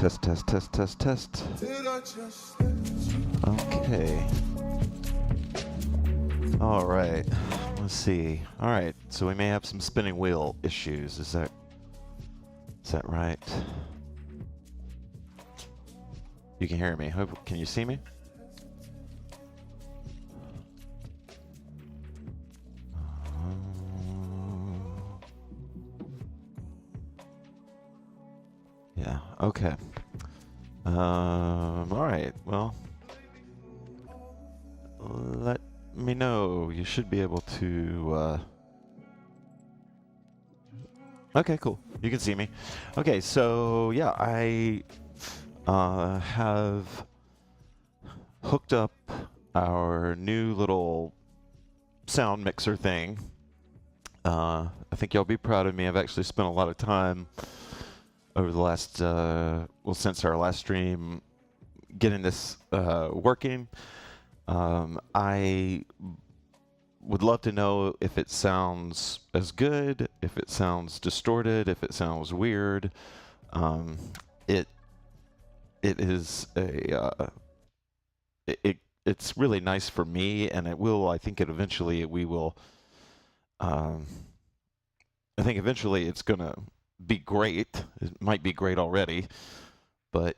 Test, test, test, test, test. Okay. All right. Let's see. All right. So we may have some spinning wheel issues. Is that right? You can hear me. Can you see me? Yeah. Okay. All right. Well, let me know. You should be able to. Okay, cool. You can see me. Okay, so yeah, I have hooked up our new little sound mixer thing. I think y'all be proud of me. I've actually spent a lot of time over the last, since our last stream, getting this working. I would love to know if it sounds as good, if it sounds distorted, if it sounds weird. It is it's really nice for me, and it will. I think we will. I think eventually it's gonna be great. It might be great already, but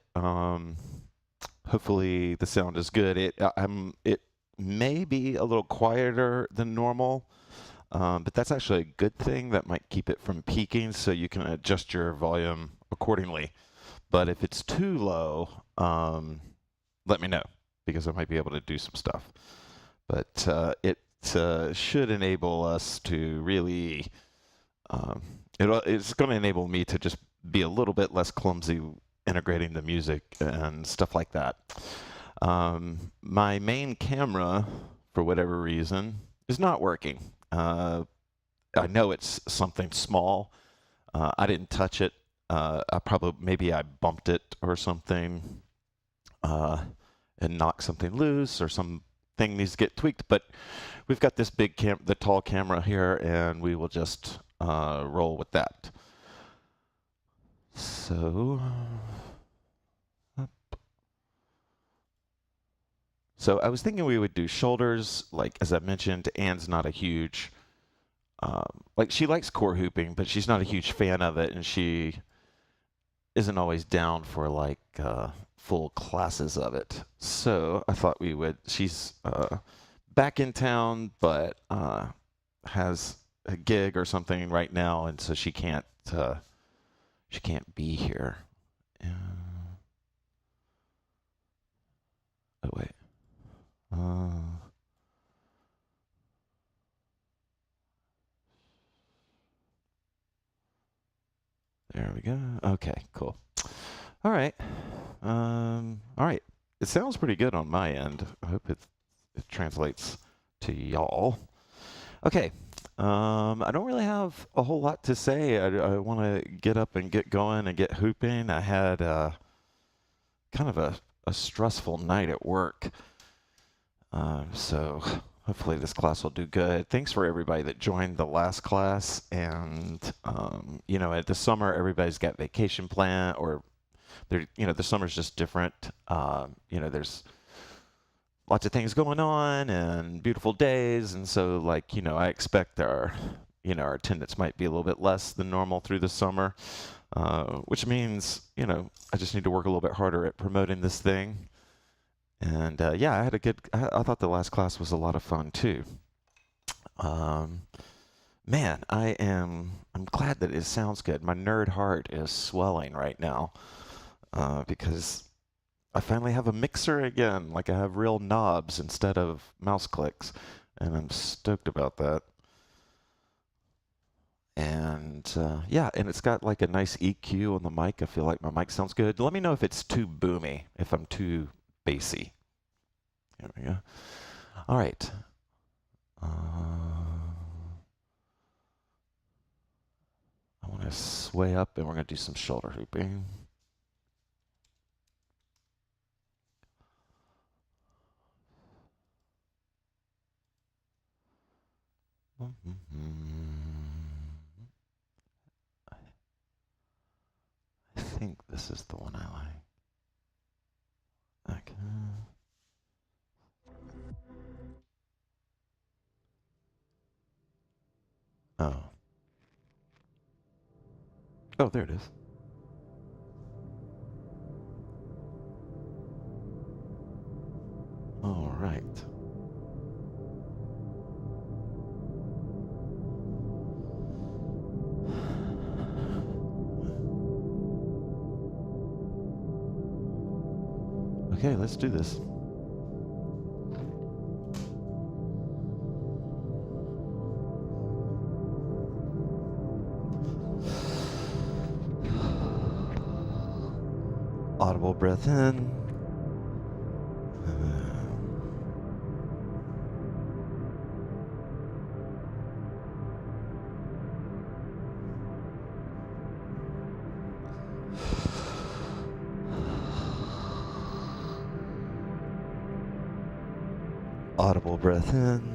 hopefully the sound is good. It may be a little quieter than normal. But that's actually a good thing. That might keep it from peaking, so you can adjust your volume accordingly. But if it's too low, let me know, because I might be able to do some stuff. But it should enable us to really, it's going to enable me to just be a little bit less clumsy integrating the music and stuff like that. My main camera, for whatever reason, is not working. I know it's something small. I didn't touch it. Maybe I bumped it or something, and knocked something loose, or something needs to get tweaked. But we've got this the tall camera here, and we will just roll with that. So, I was thinking we would do shoulders. Like, as I mentioned, Anne's not a huge, she likes core hooping, but she's not a huge fan of it, and she isn't always down for full classes of it. So I thought we would. She's back in town, but has a gig or something right now, and so she can't be here. Oh wait. There we go. Okay, cool. All right. All right. It sounds pretty good on my end. I hope it translates to y'all. Okay. I don't really have a whole lot to say. I want to get up and get going and get hooping. I had kind of a stressful night at work. So hopefully this class will do good. Thanks for everybody that joined the last class. And, at the summer, everybody's got vacation plan, or the summer's just different. There's lots of things going on and beautiful days. And so I expect our attendance might be a little bit less than normal through the summer, which means, I just need to work a little bit harder at promoting this thing. And I had I thought the last class was a lot of fun too. Man, I'm glad that it sounds good. My nerd heart is swelling right now, because I finally have a mixer again. I have real knobs instead of mouse clicks, and I'm stoked about that. And and it's got a nice EQ on the mic. I feel like my mic sounds good. Let me know if it's too boomy, if I'm too bassy. There we go. All right. I want to sway up, and we're going to do some shoulder hooping. I think this is the one I like. Okay. Oh. Oh, there it is. All right. Okay, let's do this. Audible breath in. Audible breath in.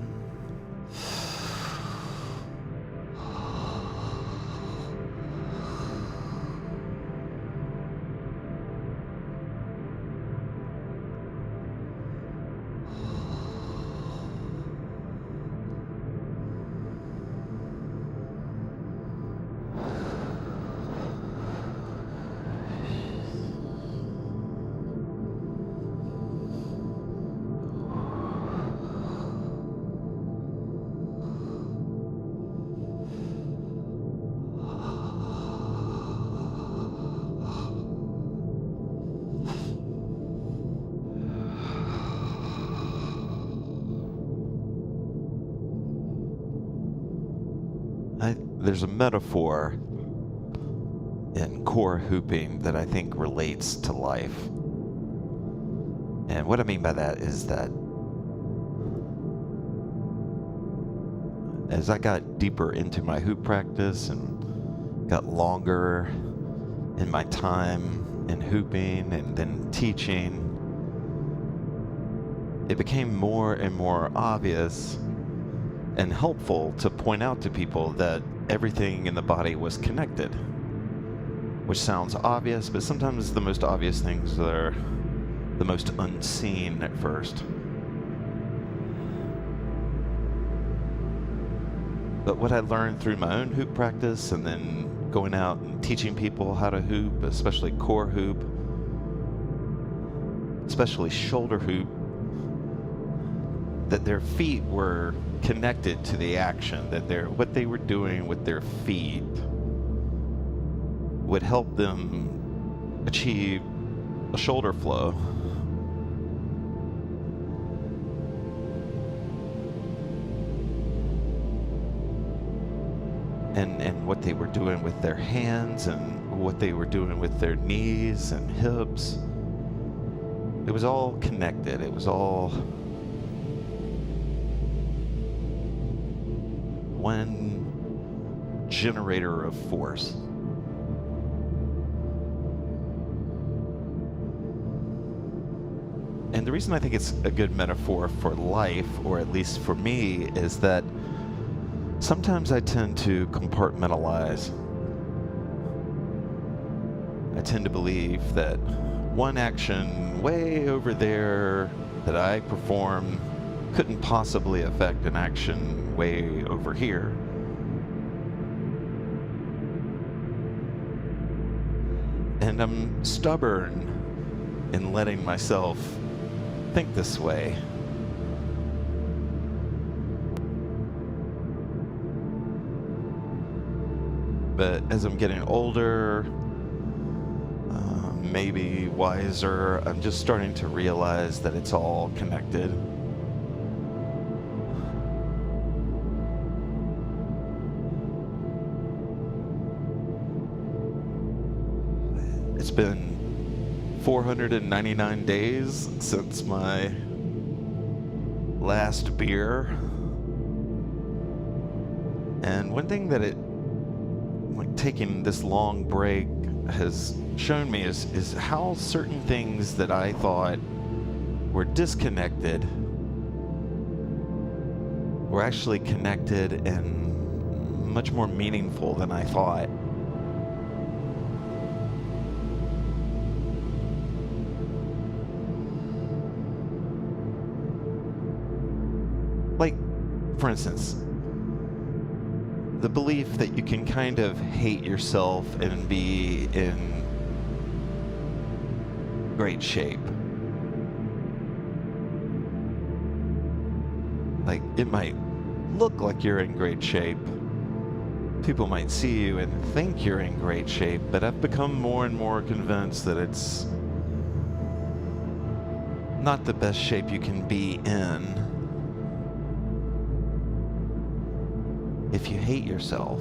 There's a metaphor in core hooping that I think relates to life. And what I mean by that is that as I got deeper into my hoop practice and got longer in my time in hooping and then teaching, it became more and more obvious and helpful to point out to people that everything in the body was connected, which sounds obvious, but sometimes the most obvious things are the most unseen at first. But what I learned through my own hoop practice and then going out and teaching people how to hoop, especially core hoop, especially shoulder hoop, that their feet were connected to the action, that what they were doing with their feet would help them achieve a shoulder flow. And what they were doing with their hands and what they were doing with their knees and hips. It was all connected. It was all one generator of force. And the reason I think it's a good metaphor for life, or at least for me, is that sometimes I tend to compartmentalize. I tend to believe that one action way over there that I perform couldn't possibly affect an action way over here. And I'm stubborn in letting myself think this way. But as I'm getting older, maybe wiser, I'm just starting to realize that it's all connected. It's been 499 days since my last beer. And one thing that taking this long break has shown me is how certain things that I thought were disconnected were actually connected and much more meaningful than I thought. for instance, the belief that you can kind of hate yourself and be in great shape. Like, it might look like you're in great shape. People might see you and think you're in great shape, but I've become more and more convinced that it's not the best shape you can be in if you hate yourself.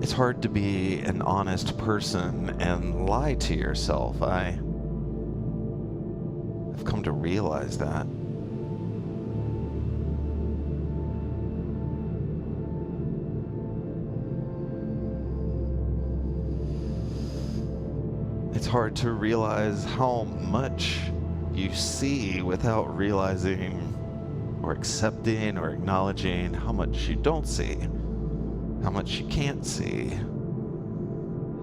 It's hard to be an honest person and lie to yourself. I've come to realize that. It's hard to realize how much you see without realizing or accepting or acknowledging how much you don't see, how much you can't see,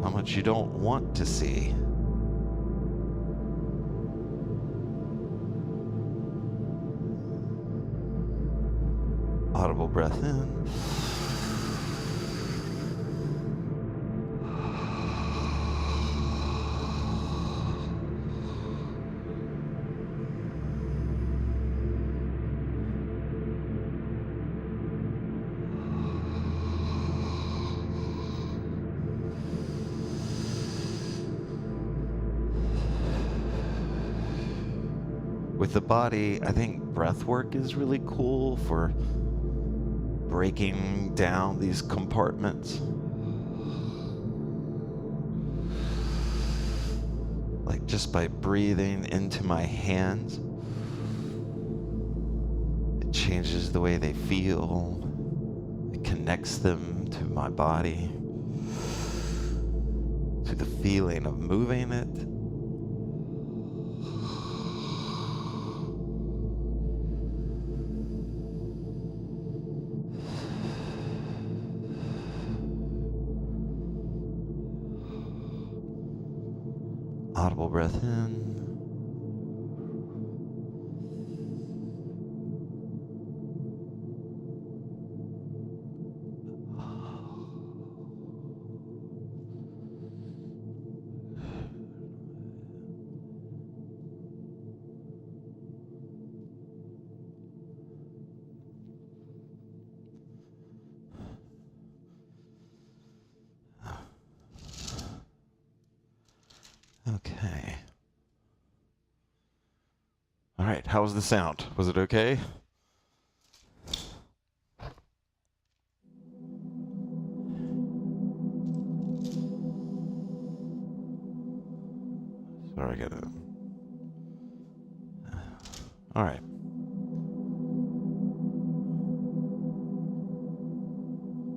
how much you don't want to see. Audible breath in. With the body, I think breath work is really cool for breaking down these compartments. Like just by breathing into my hands, it changes the way they feel. It connects them to my body, to the feeling of moving it. Audible breath in. Okay. All right, how was the sound? Was it okay? Sorry, I gotta... All right.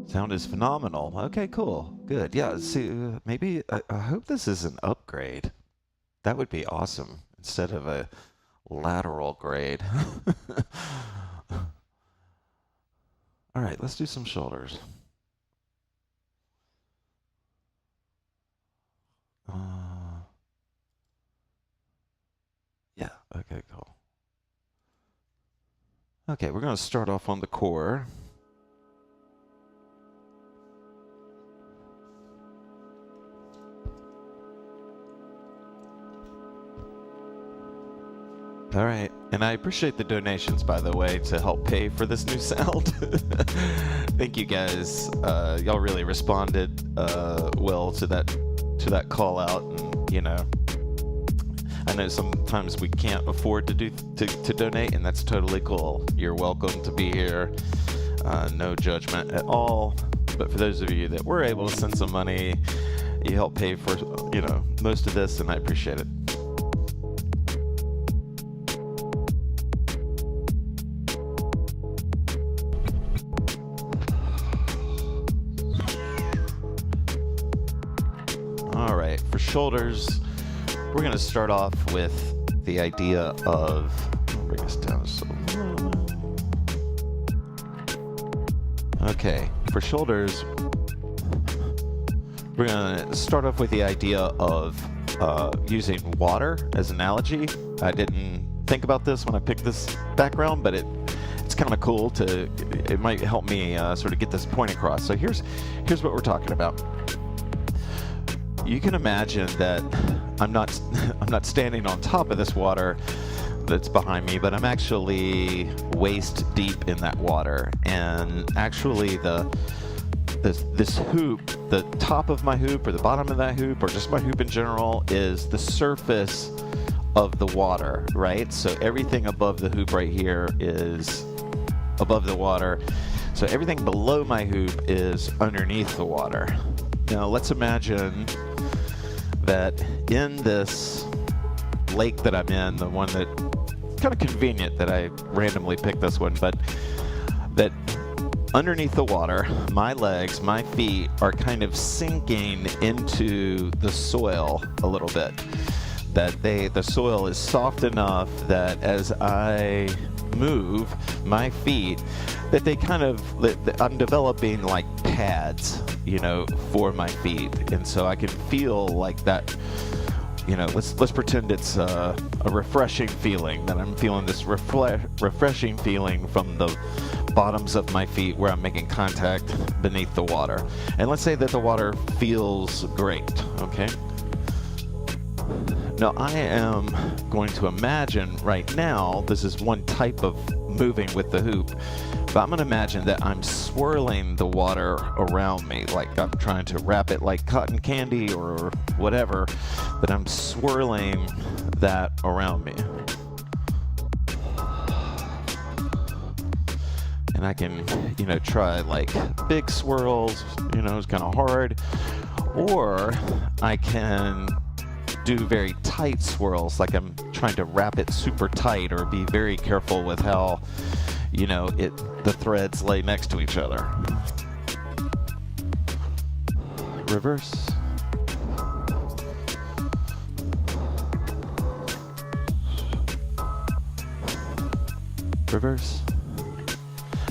Sound is phenomenal. Okay, cool. Good. Yeah, see, maybe, I hope this is an upgrade. That would be awesome, instead of a lateral grade. All right, let's do some shoulders. Yeah, okay, cool. Okay, we're going to start off on the core. All right, and I appreciate the donations, by the way, to help pay for this new sound. Thank you guys. Y'all really responded well to that call out, and you know, I know sometimes we can't afford to donate, and that's totally cool. You're welcome to be here. No judgment at all. But for those of you that were able to send some money, you help pay for most of this, and I appreciate it. All right, for shoulders, we're going to start off with the idea of, bring this down so low. Okay, for shoulders, we're going to start off with the idea of using water as an analogy. I didn't think about this when I picked this background, but it's kind of cool it might help me sort of get this point across. So here's what we're talking about. You can imagine that I'm not standing on top of this water that's behind me, but I'm actually waist deep in that water. And actually this hoop, the top of my hoop or the bottom of that hoop or just my hoop in general is the surface of the water, right? So everything above the hoop right here is above the water. So everything below my hoop is underneath the water. Now let's imagine that in this lake that I'm in, the one that kind of convenient that I randomly picked this one, but that underneath the water, my legs, my feet are kind of sinking into the soil a little bit. That the soil is soft enough that as I move my feet, that I'm developing like pads, for my feet. And so I can feel like that, let's pretend it's a refreshing feeling, that I'm feeling this refreshing feeling from the bottoms of my feet where I'm making contact beneath the water. And let's say that the water feels great, okay? Now I am going to imagine right now, this is one type of moving with the hoop, but I'm going to imagine that I'm swirling the water around me, like I'm trying to wrap it like cotton candy or whatever, that I'm swirling that around me. And I can, try like big swirls, it's kind of hard, or I can do very tight swirls, like I'm trying to wrap it super tight or be very careful with how, the threads lay next to each other. Reverse. Reverse.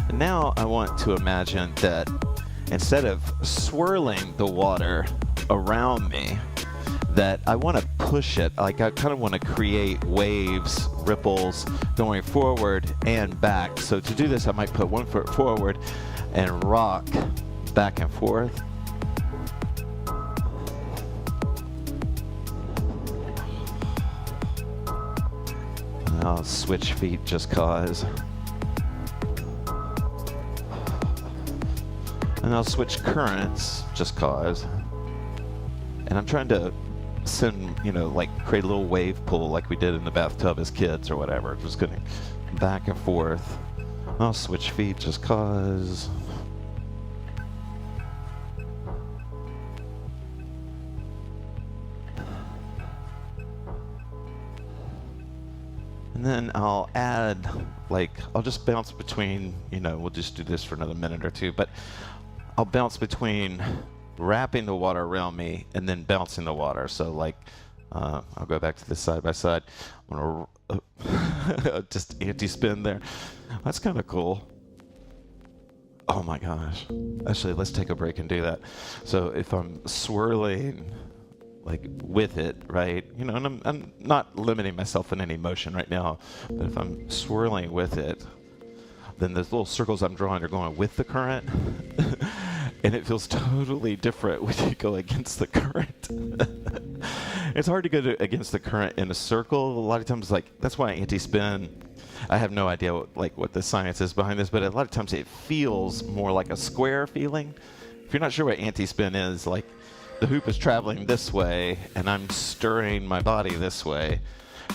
And now I want to imagine that instead of swirling the water around me, that I want to push it, like I kind of want to create waves, ripples going forward and back. So to do this, I might put one foot forward and rock back and forth. And I'll switch feet just cause. And I'll switch currents just cause. And I'm trying to send, like create a little wave pool like we did in the bathtub as kids or whatever. Just going back and forth. I'll switch feet just cause. And then I'll add, I'll just bounce between, we'll just do this for another minute or two, but I'll bounce between wrapping the water around me and then bouncing the water. So I'll go back to this side by side. I'm gonna just anti-spin there. That's kind of cool. Oh my gosh. Actually, let's take a break and do that. So if I'm swirling with it, right? And I'm not limiting myself in any motion right now, but if I'm swirling with it, then those little circles I'm drawing are going with the current. And it feels totally different when you go against the current. It's hard to go against the current in a circle. A lot of times, that's why anti-spin, I have no idea what the science is behind this, but a lot of times it feels more like a square feeling. If you're not sure what anti-spin is, the hoop is traveling this way, and I'm stirring my body this way.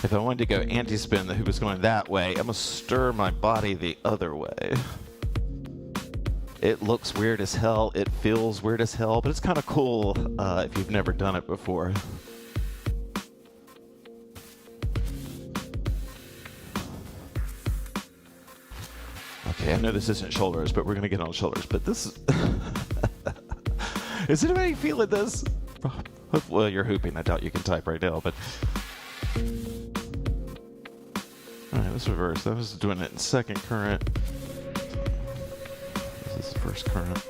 If I wanted to go anti-spin, the hoop is going that way. I'm going to stir my body the other way. It looks weird as hell. It feels weird as hell, but it's kind of cool if you've never done it before. Okay, I know this isn't shoulders, but we're going to get on shoulders. But this is... Is anybody feeling this? Well, you're hooping. I doubt you can type right now, but... All right, let's reverse. I was doing it in second current. This is the first current.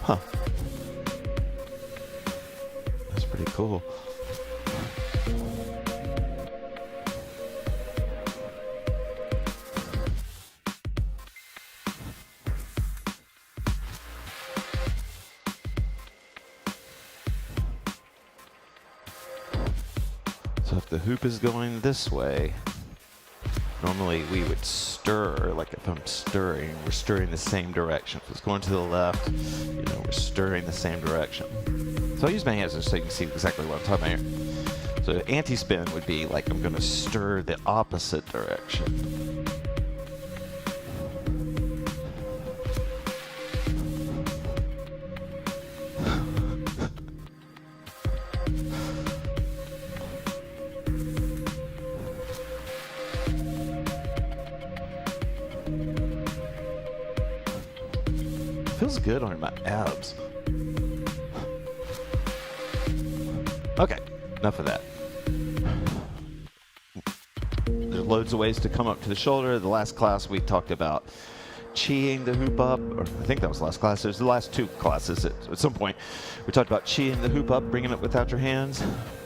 Huh. That's pretty cool. So if the hoop is going this way, normally we would stir, like if I'm stirring, we're stirring the same direction. If it's going to the left, you know, we're stirring the same direction. So I'll use my hands just so you can see exactly what I'm talking about here. So anti-spin would be like I'm going to stir the opposite direction. Feels good on my abs. Okay, enough of that. There's loads of ways to come up to the shoulder. The last class we talked about chiing the hoop up, or I think that was the last class. There's the last two classes at some point. We talked about chiing the hoop up, bringing it without your hands.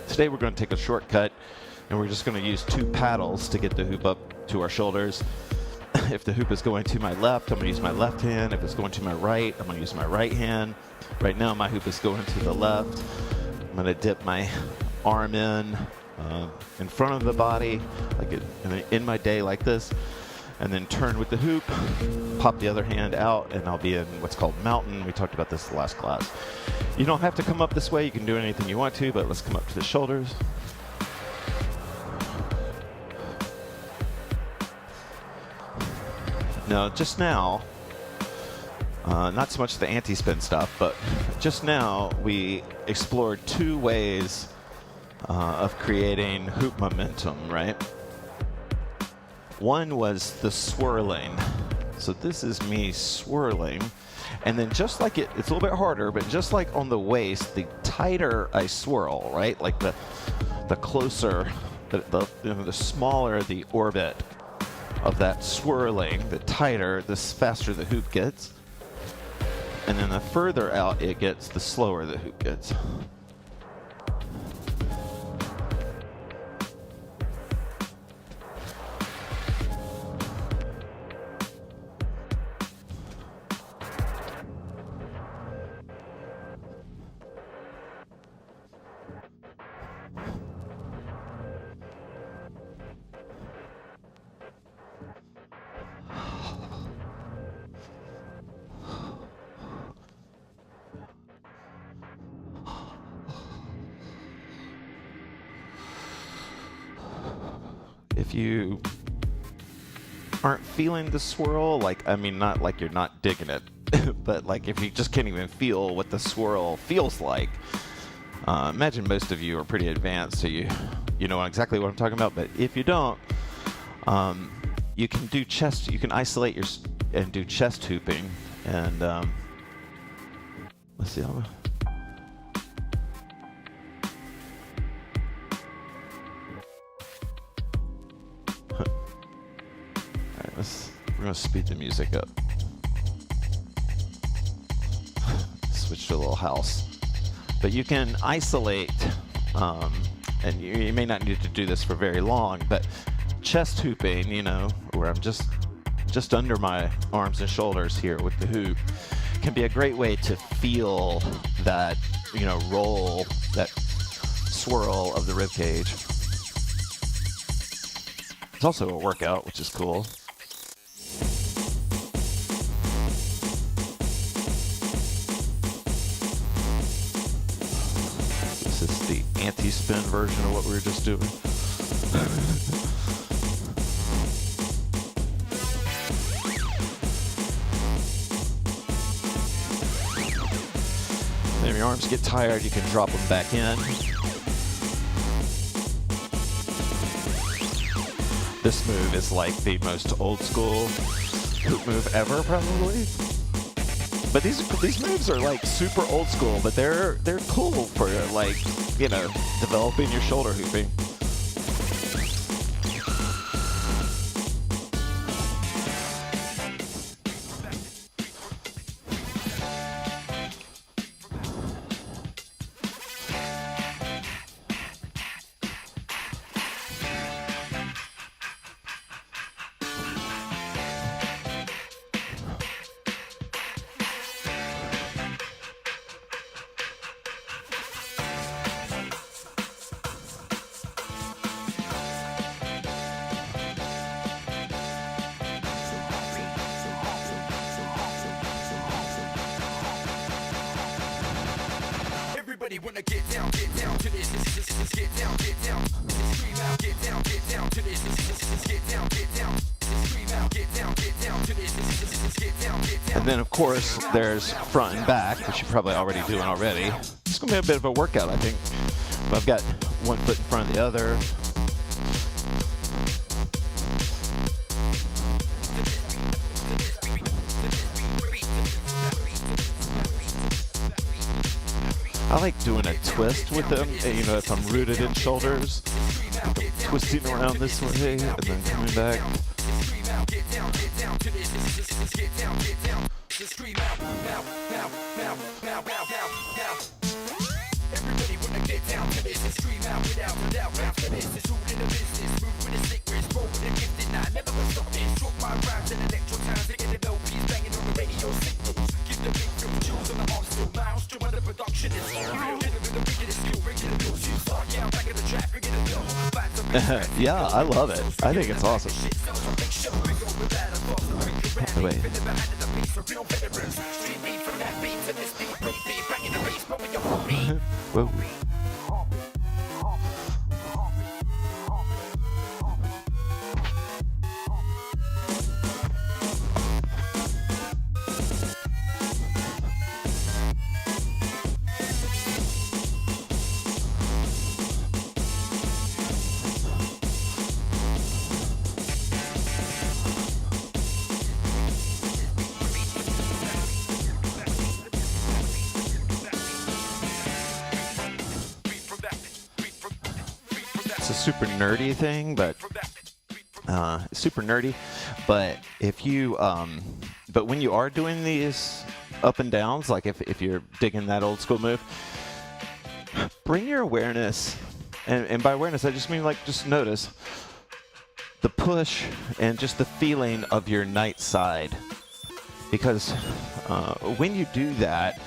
Today we're going to take a shortcut, and we're just going to use 2 paddles to get the hoop up to our shoulders. If the hoop is going to my left, I'm going to use my left hand. If it's going to my right, I'm going to use my right hand. Right now, my hoop is going to the left. I'm going to dip my arm in front of the body, like in my day like this, and then turn with the hoop, pop the other hand out, and I'll be in what's called mountain. We talked about this the last class. You don't have to come up this way. You can do anything you want to, but let's come up to the shoulders. Now, just now, not so much the anti-spin stuff, but just now we explored 2 ways of creating hoop momentum, right? One was the swirling. So this is me swirling. And then just like it's a little bit harder, but just like on the waist, the tighter I swirl, right? Like the closer, the smaller the orbit of that swirling, the tighter, the faster the hoop gets. And then the further out it gets, the slower the hoop gets. If you aren't feeling the swirl, like, I mean, not like you're not digging it, but like if you just can't even feel what the swirl feels like, imagine most of you are pretty advanced, so you know exactly what I'm talking about. But if you don't, you can do chest, you can isolate and do chest hooping. And let's see, we're going to speed the music up. Switch to a little house. But you can isolate, and you may not need to do this for very long, but chest hooping, you know, where I'm just under my arms and shoulders here with the hoop, can be a great way to feel that, you know, roll, that swirl of the rib cage. It's also a workout, which is cool. This is the anti-spin version of what we were just doing. Then if your arms get tired, you can drop them back in. This move is like the most old school hoop move ever, probably. But these moves are like super old school, but they're cool for, like, you know, developing your shoulder hooping. Everybody wanna get down to this, get down, scream out, get down to this, get down, scream out, get down to this, get down. And then, of course, there's front and back, which you're probably already doing already. It's going to be a bit of a workout, I think. But I've got one foot in front of the other. I like doing a twist with them, you know, if I'm rooted in shoulders, twisting around this way and then coming back. Everybody wanna get down to this and scream out without a doubt. After this, it's all in the business. Move with the secrets, roll with the gifted. Now never gonna stop this. Drop my rhymes and electro times. They get the LPs banging on the radio signals. Give the big film chills on the arm still. Mouse to the production is real. Hit it with the wickedest skill. Breaking the bills. You start, yeah, I'm back in the track. Bring it a bill. Yeah, I love it. I think it's awesome. Wait. Whoa. It's a super nerdy thing, but super nerdy. But if you, but when you are doing these up and downs, like if you're digging that old school move, bring your awareness, and by awareness I just mean like just notice the push and just the feeling of your night side, because when you do that,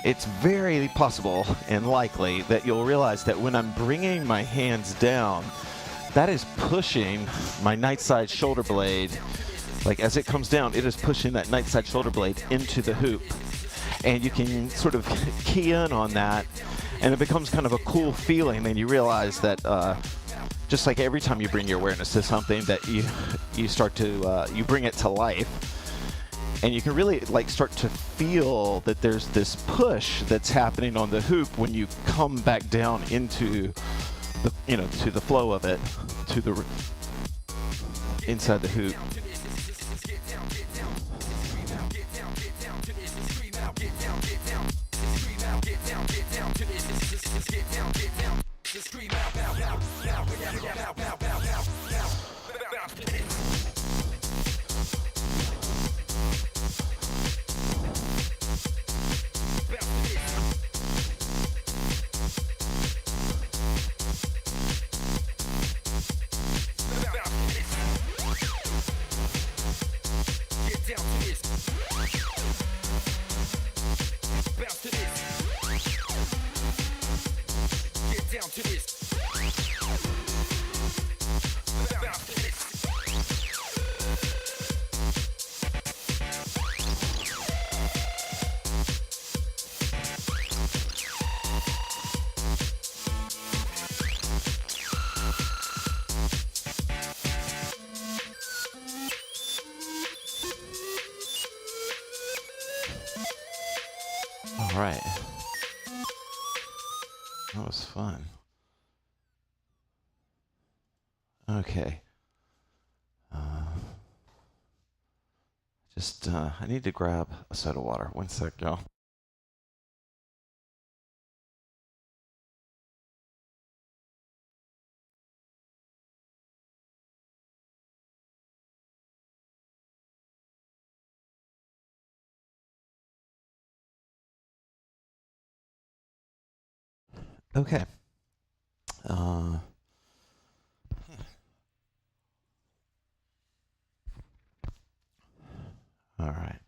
it's very possible and likely that you'll realize that when I'm bringing my hands down, that is pushing my night side shoulder blade. Like as it comes down, it is pushing that night side shoulder blade into the hoop. And you can sort of key in on that, and it becomes kind of a cool feeling. And you realize that just like every time you bring your awareness to something, that you start to, you bring it to life. And you can really like start to feel that there's this push that's happening on the hoop when you come back down into the, you know, to the flow of it, to the inside the hoop. All right. That was fun. Okay. I need to grab a soda water. 1 sec, y'all. Okay. All right.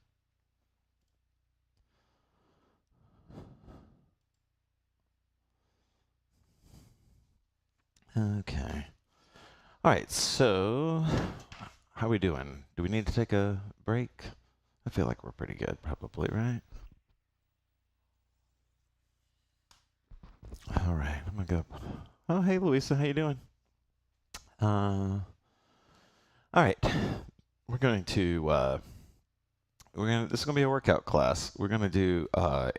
Okay. All right, so how are we doing? Do we need to take a break? I feel like we're pretty good, probably, right? All right, I'm gonna go. Oh, hey, Louisa, how you doing? All right, we're going to this is gonna be a workout class. We're gonna do um,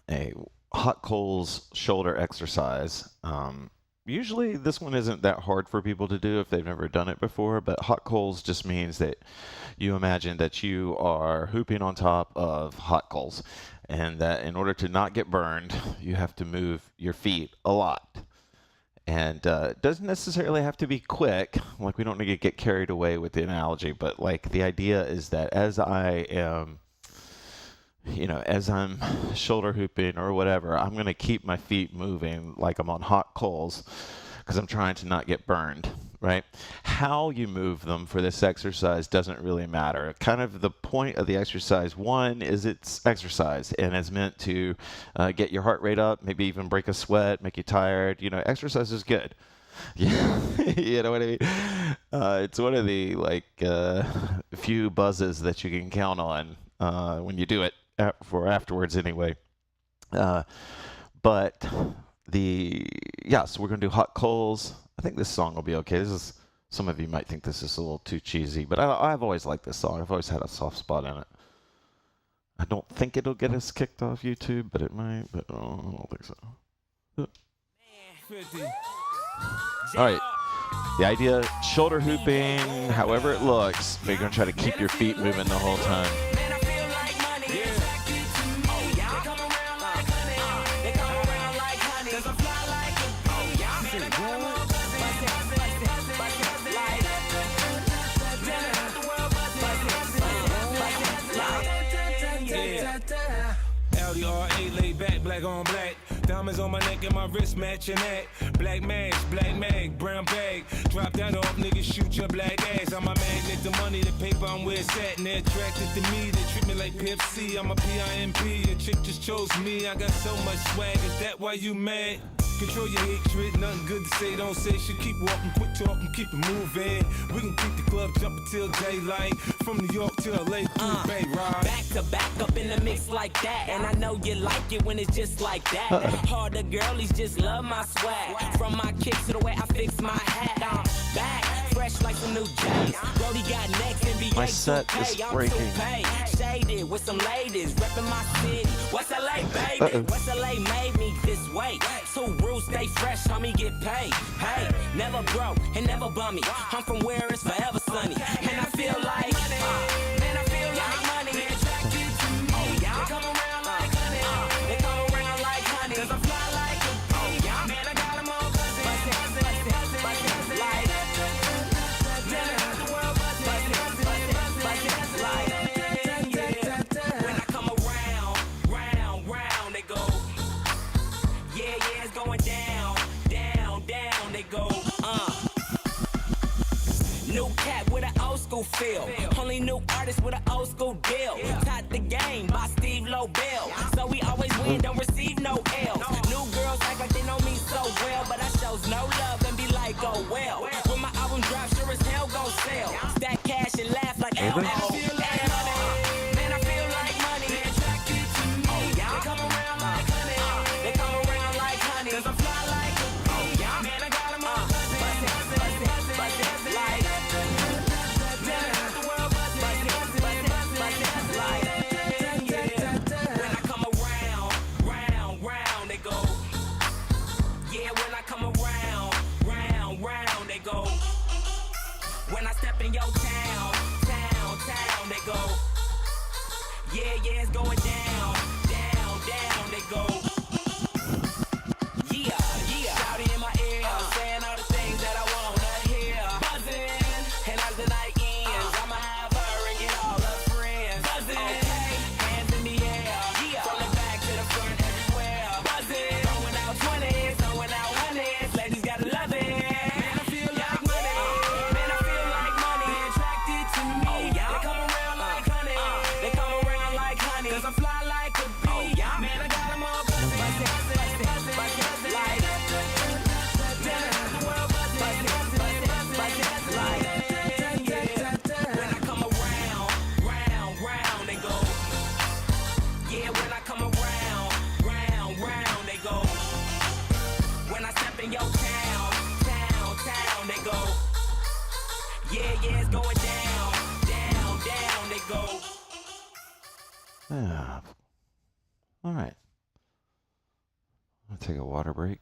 a hot coals shoulder exercise. Usually this one isn't that hard for people to do if they've never done it before, but hot coals just means that you imagine that you are hooping on top of hot coals, and that in order to not get burned, you have to move your feet a lot. And it doesn't necessarily have to be quick. Like, we don't need to get carried away with the analogy, but like the idea is that as I am, as I'm shoulder hooping or whatever, I'm going to keep my feet moving like I'm on hot coals because I'm trying to not get burned, right? How you move them for this exercise doesn't really matter. Kind of the point of the exercise, one, is it's exercise and it's meant to get your heart rate up, maybe even break a sweat, make you tired. Exercise is good. Yeah, you know what I mean? It's one of the few buzzes that you can count on when you do it for afterwards anyway. But so we're gonna do hot coals. I think this song will be okay. Some of you might think this is a little too cheesy, but I've always liked this song. I've always had a soft spot in it. I don't think it'll get us kicked off YouTube, but it might. But I don't think so. All right. The idea, shoulder hooping, however it looks, but you're gonna try to keep your feet moving the whole time. LDRA laid back, black on black. Diamonds on my neck and my wrist matching that. Black mask, black mag, brown bag. Drop that off, niggas shoot your black ass. I'm a magnet, the money, the paper, I'm where it's at. And they're attracted to me, they treat me like Pimp C. I'm a PIMP, a chick just chose me. I got so much swag, is that why you mad? Control your hatred, nothing good to say, don't say shit. Keep walking, quit talking, keep it moving. We can keep the club jumping till daylight. From New York to LA through the Bay Ride. Back to back up in the mix like that. And I know you like it when it's just like that. Harder girlies just love my swag. From my kicks to the way I fix my hat. I'm back, fresh like some new J's. Brody got next, NBA My set 2K. is I'm breaking. 2K. Shaded with some ladies, reppin' my city. West LA, baby. West LA made me this way. Two rules, stay fresh, homie, get paid. Hey, never broke and never bummy. I'm from where it's forever sunny. And I feel like, man, I feel like money. They attracted to me. Oh, yeah. They come around like honey. They come around like honey. Cause I fly like a bee. Oh, yeah. Man, I got them all buzzing. Buzzing, like, man, I got the world buzzing. Like, when I come around, round, they go. Yeah, it's going down, they go, New cat with an old school feel. Only new artist with an old school deal. Taught the game by Steve Lobel. So we always win, don't receive no L's. New girls act like they know me so well, but I shows no love and be like, oh well. When my album drops, sure as hell gon' sell. Stack cash and laugh like LOL. Man, I feel like money. They attracted to me. Oh, yeah. They come around like honey. They come around like honey. Cause I fly like a bee. Oh, yeah. Man, I got them all buzzing. Like, man, I got the world buzzing. Like, yeah. When I come around, they go. Yeah, when I come around, they go. When I step in your town, they go. Yeah, it's going down, they go. Yeah. Shouting in my ear, saying all the things that I wanna hear. Buzzing, and as the night ends, I'ma have her and get all her friends. Buzzing, okay, hands in the air. From the back to the front, everywhere. Buzzing, throwing out 20s, throwing out 100s. Ladies gotta love it. Man, I feel like money. Man, I feel like money. They attracted to me. Oh, yeah. They come around like honey. They come around like honey. Cause I fly like a bee. Oh, yeah. Man, I got them all buzzing. in your town, town, they go. Yeah, it's going down, down, they go. Yeah. All right. I'll take a water break.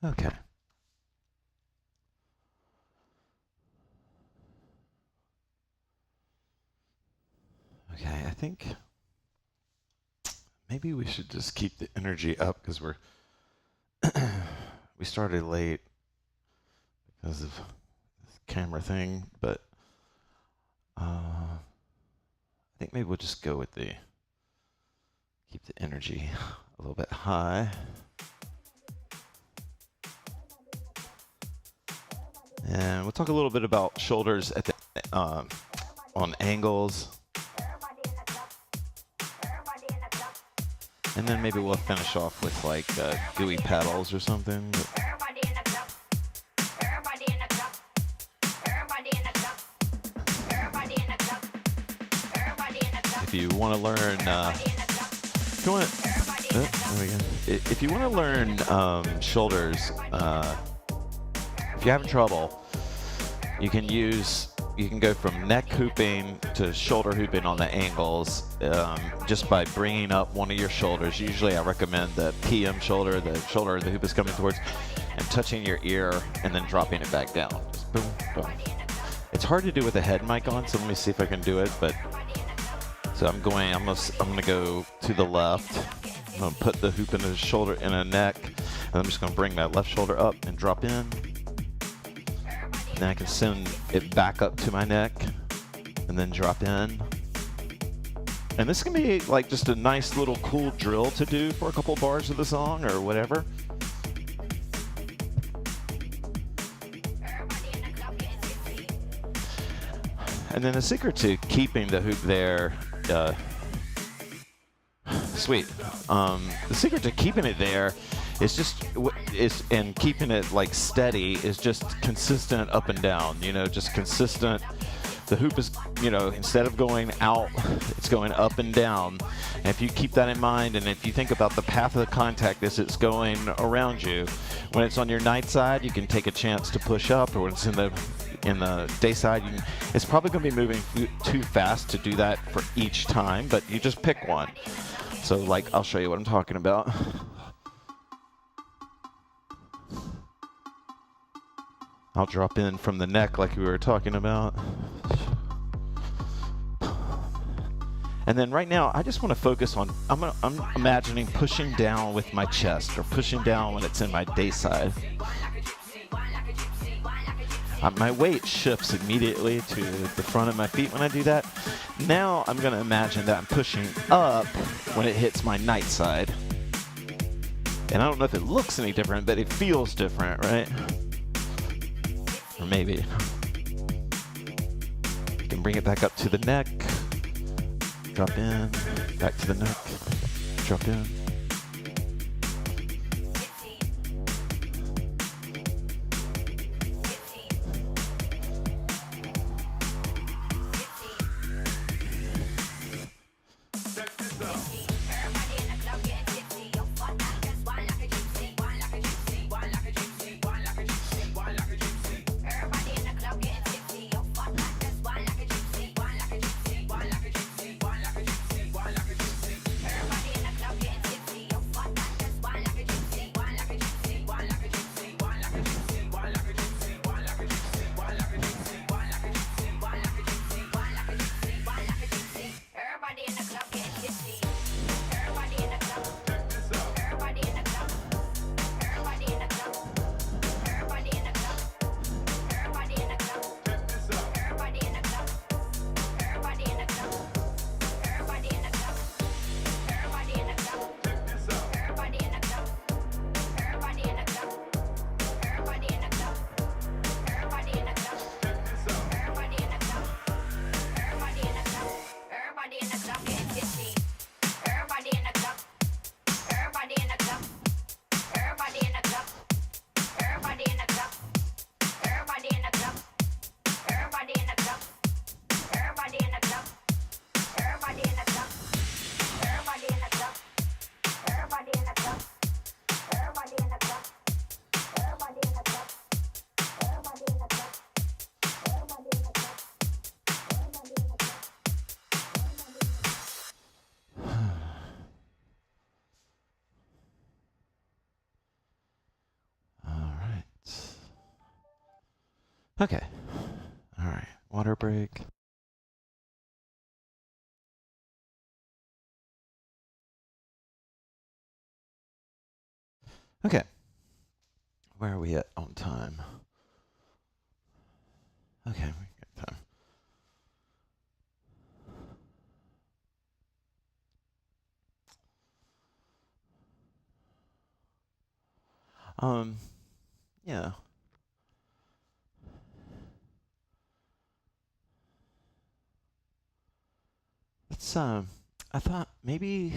Okay. Okay, I think maybe we should just keep the energy up because we started late because of this camera thing, but I think maybe we'll just go with keep the energy a little bit high. And we'll talk a little bit about shoulders at the on angles. And then maybe we'll finish off with like gooey paddles or something. If you want to learn, if you want to learn shoulders, if you're having trouble, you can go from neck hooping to shoulder hooping on the angles just by bringing up one of your shoulders. Usually I recommend the PM shoulder, the shoulder the hoop is coming towards, and touching your ear and then dropping it back down. Just boom, boom. It's hard to do with a head mic on, so let me see if I can do it. But so I'm gonna go to the left. I'm gonna put the hoop in a shoulder in a neck, and I'm just gonna bring that left shoulder up and drop in. Then I can send it back up to my neck and then drop in. And this can be like just a nice little cool drill to do for a couple bars of the song or whatever. And then the secret to keeping the hoop there, sweet. The secret to keeping it there and keeping it like steady is just consistent up and down, just consistent. The hoop is, instead of going out, it's going up and down. And if you keep that in mind, and if you think about the path of the contact as it's going around you, when it's on your night side, you can take a chance to push up, or when it's in the day side, it's probably going to be moving too fast to do that for each time, but you just pick one. So like, I'll show you what I'm talking about. I'll drop in from the neck like we were talking about. And then right now, I just want to focus on, I'm imagining pushing down with my chest, or pushing down when it's in my day side. My weight shifts immediately to the front of my feet when I do that. Now I'm going to imagine that I'm pushing up when it hits my night side. And I don't know if it looks any different, but it feels different, right? Or maybe. You can bring it back up to the neck. Drop in. Back to the neck. Drop in. Okay. All right. Water break. Okay. Where are we at on time? Okay, we got time. Yeah. Let's I thought maybe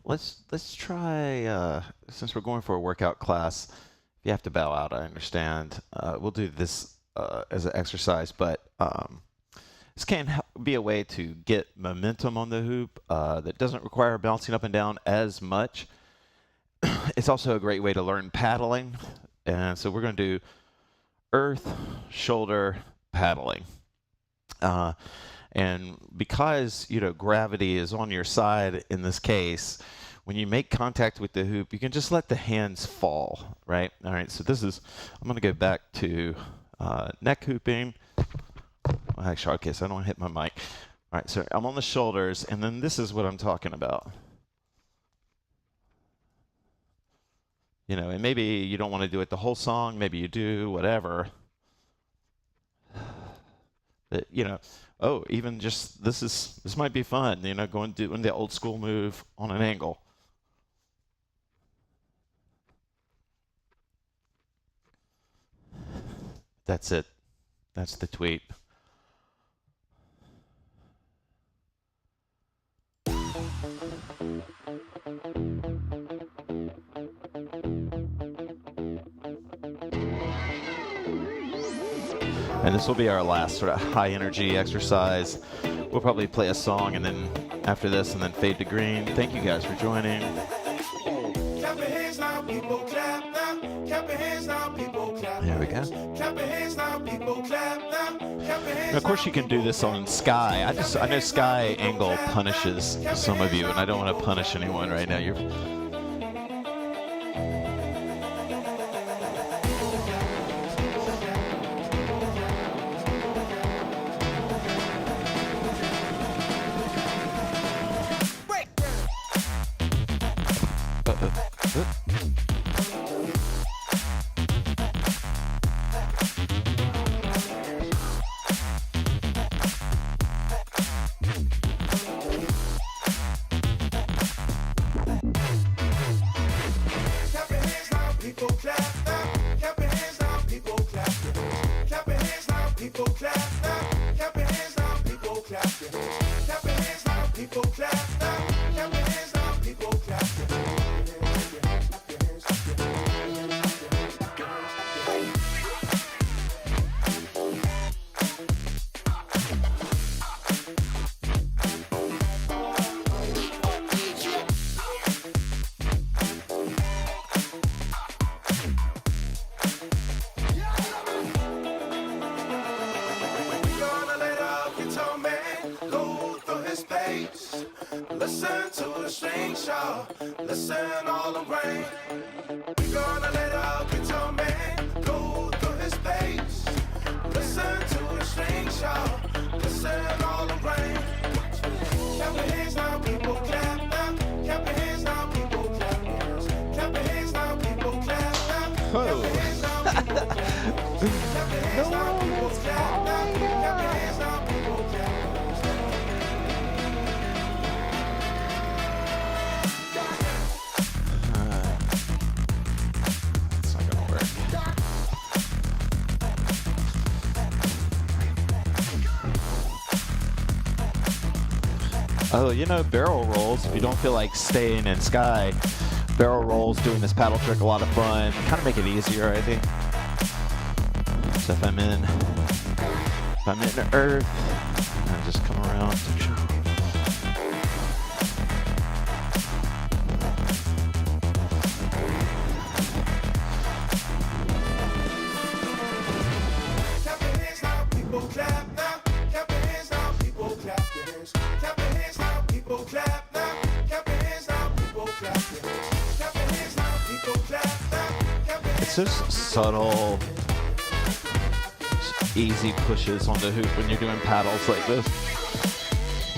let's try since we're going for a workout class, if you have to bow out, I understand. We'll do this as an exercise, but this can be a way to get momentum on the hoop that doesn't require bouncing up and down as much. It's also a great way to learn paddling. And so we're going to do earth, shoulder, paddling. And because, gravity is on your side in this case, when you make contact with the hoop, you can just let the hands fall, right? All right, so I'm going to go back to neck hooping. Well, actually, okay, so I don't want to hit my mic. All right, so I'm on the shoulders, and then this is what I'm talking about. And maybe you don't want to do it the whole song, maybe you do, whatever. But, even just this might be fun, doing the old school move on an angle. That's it. That's the tweet. And this will be our last sort of high energy exercise. We'll probably play a song and then after this and then fade to green. Thank you guys for joining. Clap your hands now, people clap now. Clap your hands now, people clap. There we go. Clap your hands now, people clap now. Clap your hands. And of course you can do this on Sky. I know Sky angle punishes some of you, and I don't want to punish anyone right now. Listen to the strings, y'all. Listen all around. We gonna let our guitar man go through his bass. Listen to the strings, y'all. Listen all around. Clap your hands now, people clap now. Clap your hands now, people clap now. Clap your hands now, people clap now. Clap your hands now, people clap now. Clap your hands now, people clap now. Clap your hands now, people clap now. Oh, barrel rolls, if you don't feel like staying in Sky, barrel rolls, doing this paddle trick, a lot of fun. Kind of make it easier, I think. So if I'm in Earth, I just come around. Clap your hands now, people clap now. Clap your hands now, people clap your hands. Clap your hands now, people clap now. Clap your hands now, people clap your hands. Clap your hands now, people clap now. It's just subtle. easy pushes on the hoop when you're doing paddles like this.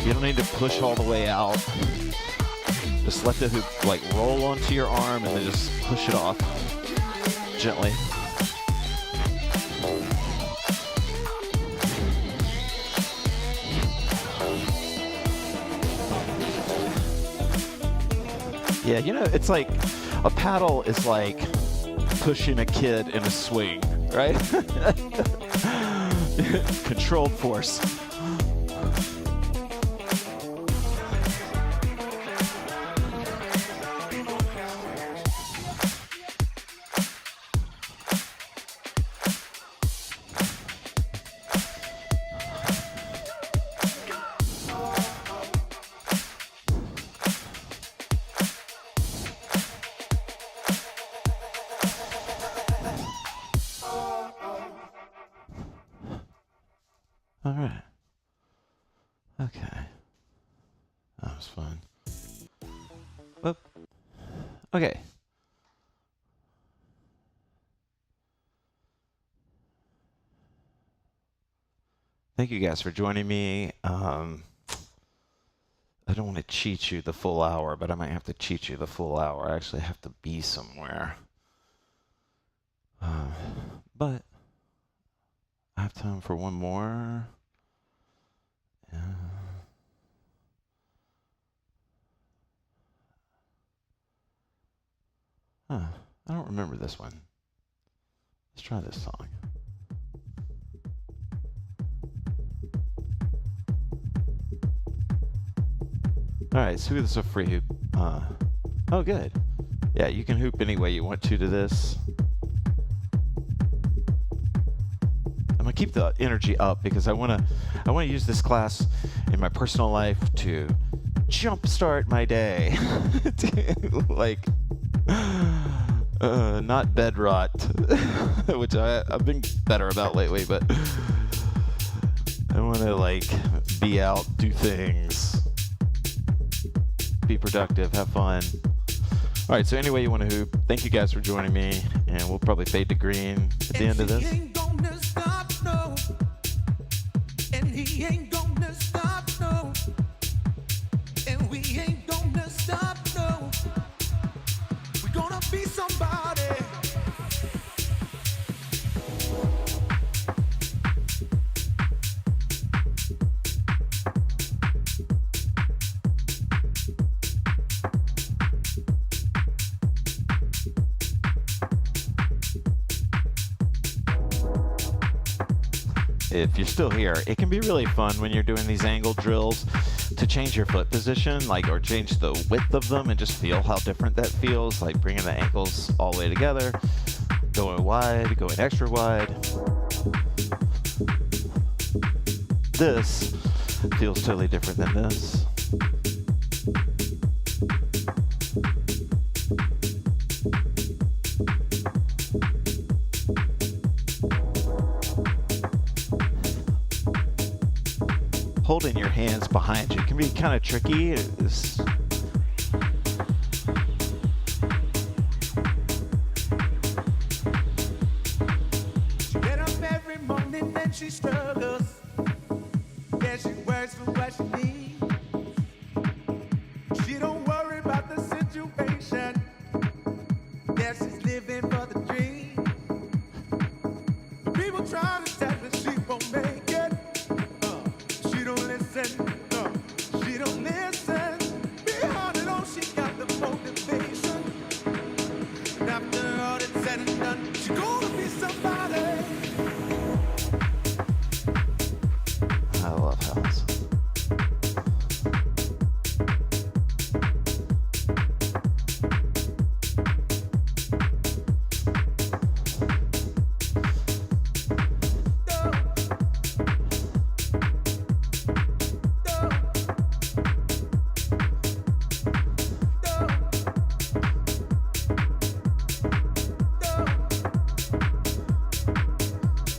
You don't need to push all the way out. Just let the hoop like roll onto your arm and then just push it off gently. Yeah, you know, it's like a paddle is like pushing a kid in a swing, right? Controlled force. All right. Okay. That was fun. Whoop. Okay. Thank you guys for joining me. I don't want to cheat you the full hour, but I might have to cheat you the full hour. I actually have to be somewhere. But I have time for one more. I don't remember this one. Let's try this song. All right, so this is a free hoop. Oh, good. Yeah, you can hoop any way you want to this. I'm gonna keep the energy up because I wanna use this class in my personal life to jumpstart my day. Like, not bed rot, which I've been better about lately, but I wanna like be out, do things, be productive, have fun. All right, so anyway you want to hoop, thank you guys for joining me, and we'll probably fade to green at the end of this. No, and he ain't gonna stop, no, and we ain't gonna stop, no, we're gonna be somebody. If you're still here, it can be really fun when you're doing these angle drills to change your foot position, like, or change the width of them and just feel how different that feels, like bringing the ankles all the way together, going wide, going extra wide. This feels totally different than this. Holding your hands behind you can be kind of tricky. Get up every morning and she struggles. Yeah, she works for what she needs. She don't worry about the situation. Yeah, she's living for the dream. People try to tell her she won't make it. She don't listen. She don't listen. Behind it all, she got the motivation. And after all that's said and done, she gonna be somebody. I love house.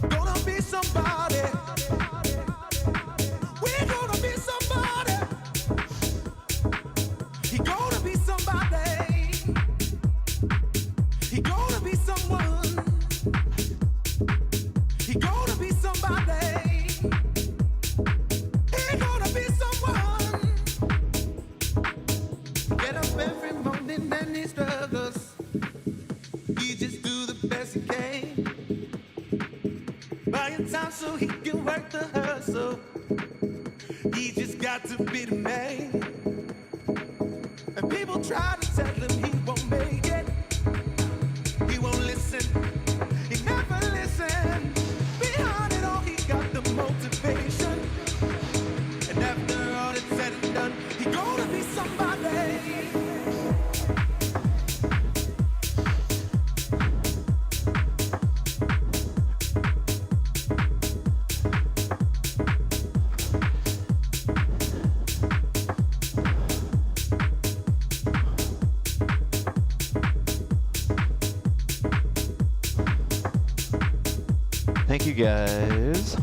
Gonna be somebody. We're gonna be somebody. He gonna be somebody. He gonna be someone. He gonna be somebody. He just do the best he can. Buying time so he can work the hustle. He just got to be the man. And people try to tell him he won't make it. He won't listen. He never listen. Behind it all, he got the motivation. And after all it's said and done, he gonna be somebody. Thank you guys.